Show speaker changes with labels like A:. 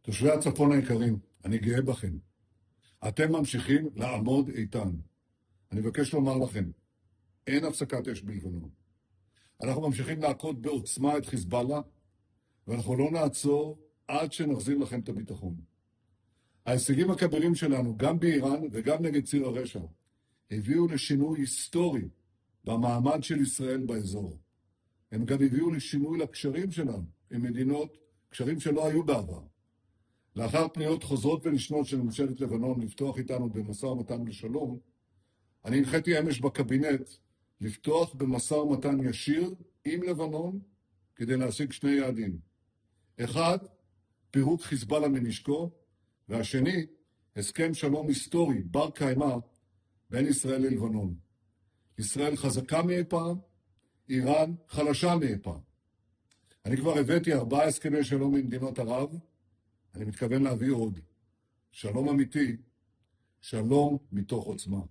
A: תושבי הצפון היקרים, אני גאה בכם. אתם ממשיכים לעמוד איתן. אני מבקש לומר לכם, אין הפסקת אש בלבנון. אנחנו ממשיכים להכות בעוצמה את חיזבאללה, ואנחנו לא נעצור עד שנחזיר לכם את הביטחון. ההישגים הכבירים שלנו, גם באיראן וגם נגד ציר הרשע, הביאו לשינוי היסטורי במעמד של ישראל באזור. הם גם הביאו לשינוי לקשרים שלנו עם מדינות, קשרים שלא היו בעבר. לאחר פניות חוזרות ונשנות של ממשלת לבנון לפתוח איתנו במשא ומתן לשלום, אני הנחיתי אמש בקבינט לפתוח במשא ומתן ישיר עם לבנון כדי להשיג שני יעדים. אחד, פירוק חיזבאללה מנשקו, והשני, הסכם שלום היסטורי, בר קיימא, בין ישראל ללבנון. ישראל חזקה מאי פעם, איראן חלשה מאי פעם. אני כבר הבאתי 4 הסכמי שלום עם מדינות ערב, אני מתכוון להביא עוד. שלום אמיתי, שלום מתוך עוצמה.